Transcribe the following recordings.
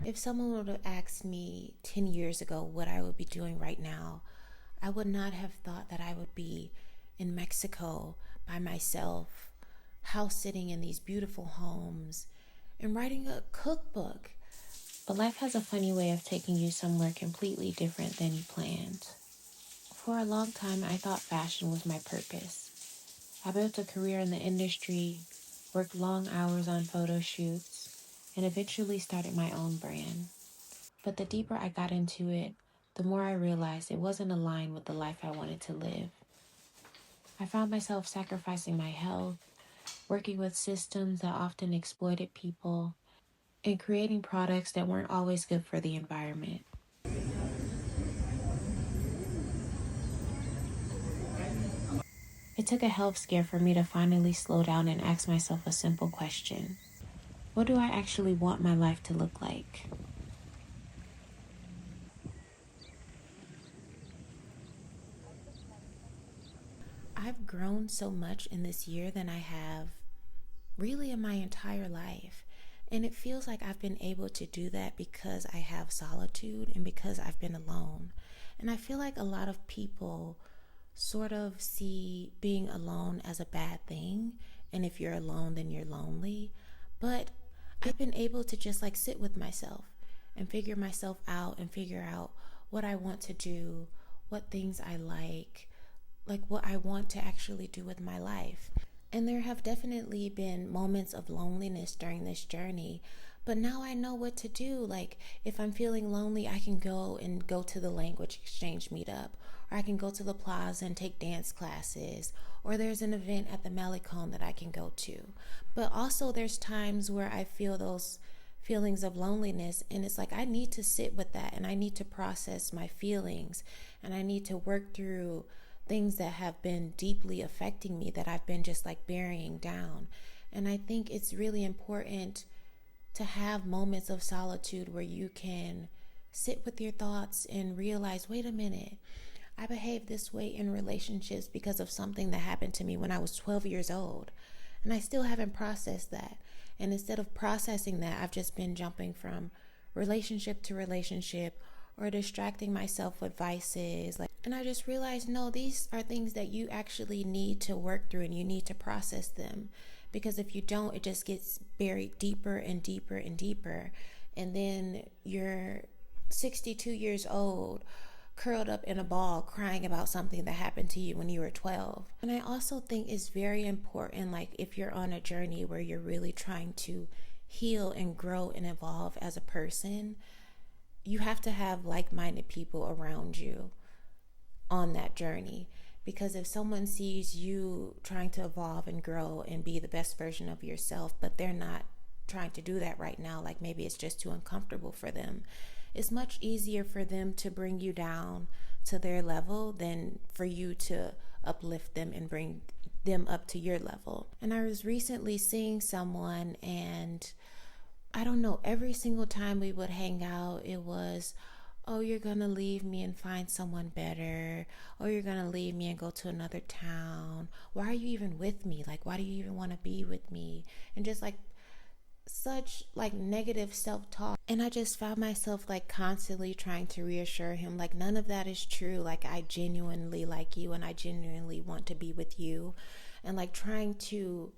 If someone would have asked me 10 years ago what I would be doing right now, I would not have thought that I would be in Mexico by myself, house sitting in these beautiful homes, and writing a cookbook. But life has a funny way of taking you somewhere completely different than you planned. For a long time, I thought fashion was my purpose. I built a career in the industry, worked long hours on photo shoots, and eventually started my own brand. But the deeper I got into it, the more I realized it wasn't aligned with the life I wanted to live. I found myself sacrificing my health, working with systems that often exploited people, and creating products that weren't always good for the environment. It took a health scare for me to finally slow down and ask myself a simple question. What do I actually want my life to look like? I've grown so much in this year than I have really in my entire life. And it feels like I've been able to do that because I have solitude and because I've been alone. And I feel like a lot of people sort of see being alone as a bad thing. And if you're alone, then you're lonely. But I've been able to just like sit with myself and figure myself out and figure out what I want to do, what things I like what I want to actually do with my life. And there have definitely been moments of loneliness during this journey, but now I know what to do. Like, if I'm feeling lonely, I can go to the language exchange meetup, or I can go to the plaza and take dance classes, or there's an event at the Malecon that I can go to. But also, there's times where I feel those feelings of loneliness, and it's like I need to sit with that and I need to process my feelings and I need to work through things that have been deeply affecting me that I've been just like burying down. And I think it's really important to have moments of solitude where you can sit with your thoughts and realize, wait a minute, I behave this way in relationships because of something that happened to me when I was 12 years old. And I still haven't processed that. And instead of processing that, I've just been jumping from relationship to relationship or distracting myself with vices. And I just realized, no, these are things that you actually need to work through and you need to process them. Because if you don't, it just gets buried deeper and deeper and deeper. And then you're 62 years old, curled up in a ball, crying about something that happened to you when you were 12. And I also think it's very important, like if you're on a journey where you're really trying to heal and grow and evolve as a person, you have to have like-minded people around you on that journey. Because if someone sees you trying to evolve and grow and be the best version of yourself, but they're not trying to do that right now, like maybe it's just too uncomfortable for them, it's much easier for them to bring you down to their level than for you to uplift them and bring them up to your level. And I was recently seeing someone, and I don't know, every single time we would hang out, it was, oh, you're gonna leave me and find someone better. Oh, you're gonna leave me and go to another town. Why are you even with me? Like, why do you even want to be with me? And just like such like negative self-talk. And I just found myself like constantly trying to reassure him, like, none of that is true. Like, I genuinely like you and I genuinely want to be with you. And like trying to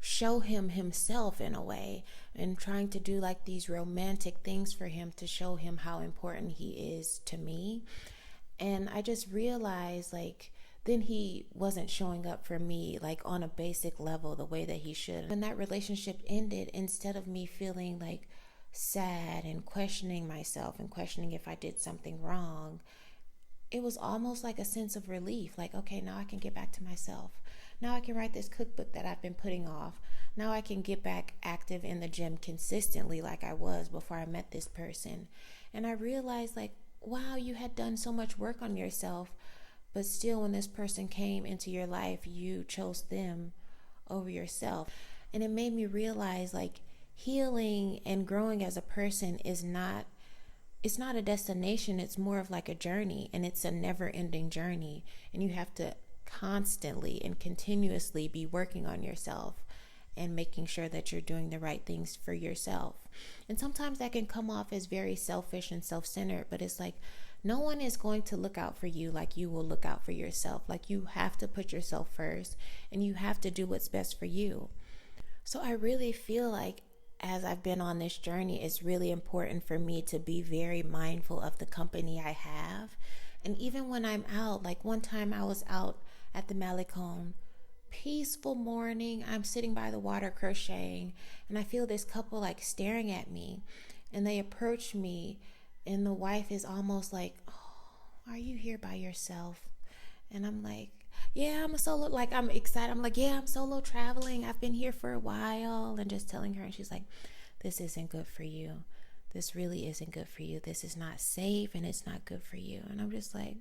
show him himself in a way and trying to do like these romantic things for him to show him how important he is to me. And I just realized like then he wasn't showing up for me like on a basic level the way that he should. When that relationship ended, instead of me feeling like sad and questioning myself and questioning if I did something wrong, it was almost like a sense of relief. Like, okay, now I can get back to myself. Now I can write this cookbook that I've been putting off. Now I can get back active in the gym consistently like I was before I met this person. And I realized like, wow, you had done so much work on yourself, but still when this person came into your life, you chose them over yourself. And it made me realize like healing and growing as a person is not, it's not a destination. It's more of like a journey, and it's a never ending journey. And you have to constantly and continuously be working on yourself. and making sure that you're doing the right things for yourself. And sometimes that can come off as very selfish and self-centered, but it's like no one is going to look out for you like you will look out for yourself. Like, you have to put yourself first and you have to do what's best for you. So I really feel like as I've been on this journey, it's really important for me to be very mindful of the company I have. And even when I'm out, like one time I was out at the Malecon, peaceful morning, I'm sitting by the water crocheting, and I feel this couple like staring at me, and they approach me, and the wife is almost like, "Oh, are you here by yourself?" And I'm like, "Yeah, I'm a solo," like I'm excited. I'm like, "Yeah, I'm solo traveling. I've been here for a while," and just telling her, and she's like, "This isn't good for you. This really isn't good for you. This is not safe, and it's not good for you." And I'm just like,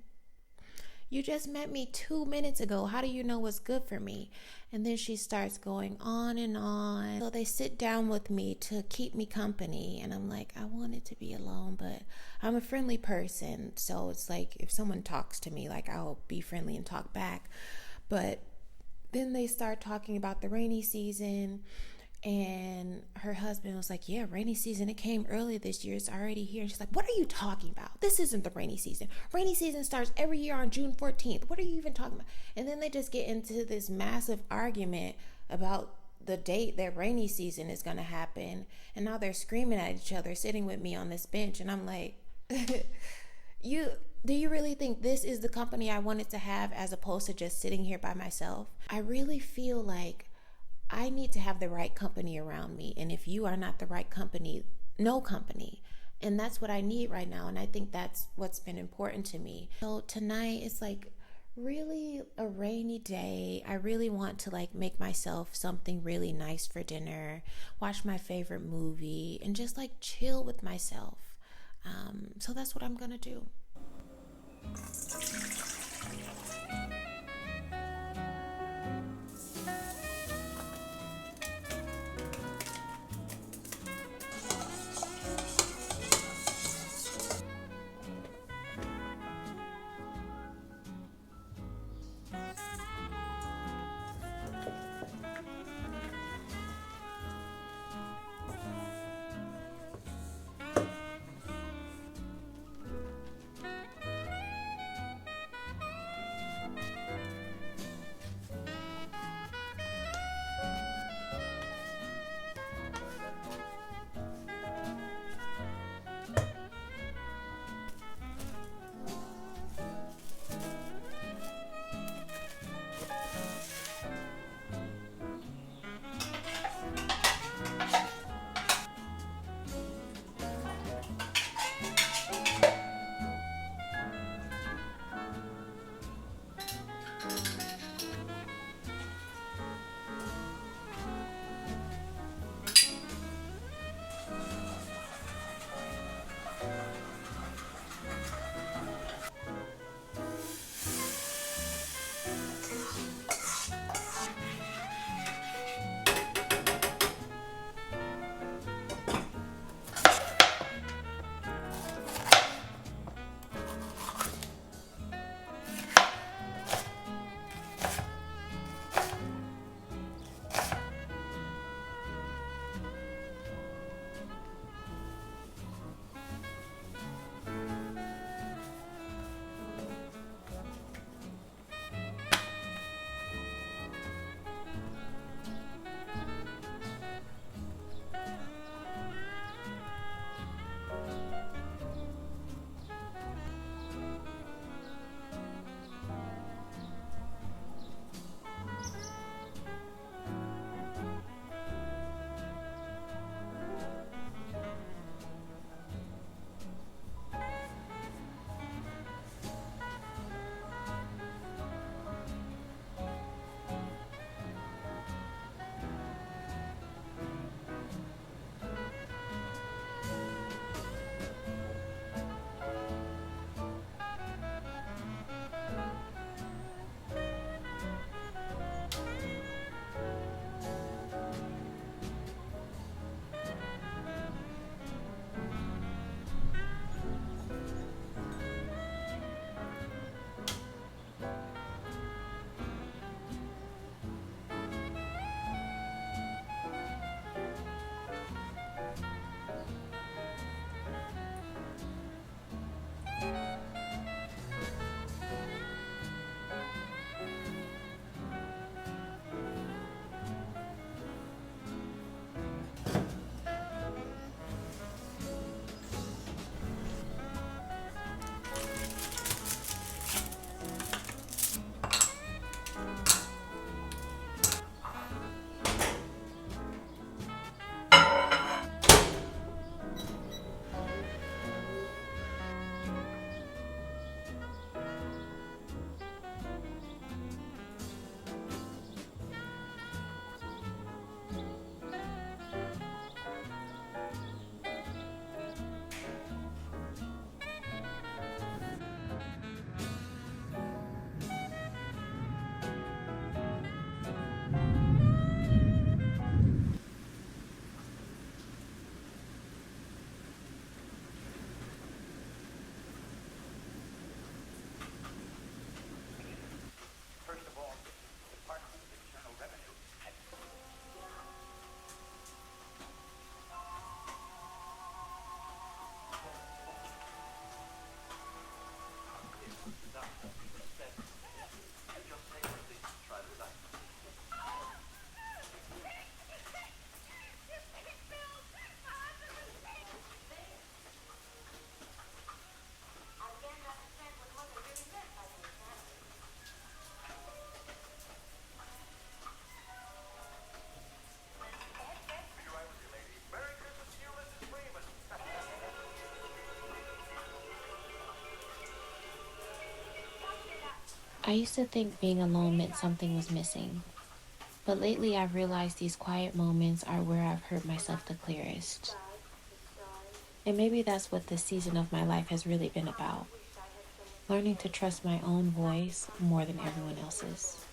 "You just met me 2 minutes ago. How do you know what's good for me?" And then she starts going on and on. So they sit down with me to keep me company. And I'm like, I wanted to be alone, but I'm a friendly person. So it's like if someone talks to me, like I'll be friendly and talk back. But then they start talking about the rainy season. And her husband was like, "Yeah, rainy season, it came early this year. It's already here." And she's like, "What are you talking about? This isn't the rainy season. Rainy season starts every year on June 14th. What are you even talking about?" And then they just get into this massive argument about the date that rainy season is going to happen. And now they're screaming at each other, sitting with me on this bench. And I'm like, do you really think this is the company I wanted to have as opposed to just sitting here by myself? I really feel like I need to have the right company around me. And if you are not the right company, no company. And that's what I need right now. And I think that's what's been important to me. So tonight it's like really a rainy day. I really want to like make myself something really nice for dinner, watch my favorite movie, and just like chill with myself. So that's what I'm going to do. I used to think being alone meant something was missing, but lately I've realized these quiet moments are where I've heard myself the clearest. And maybe that's what this season of my life has really been about, learning to trust my own voice more than everyone else's.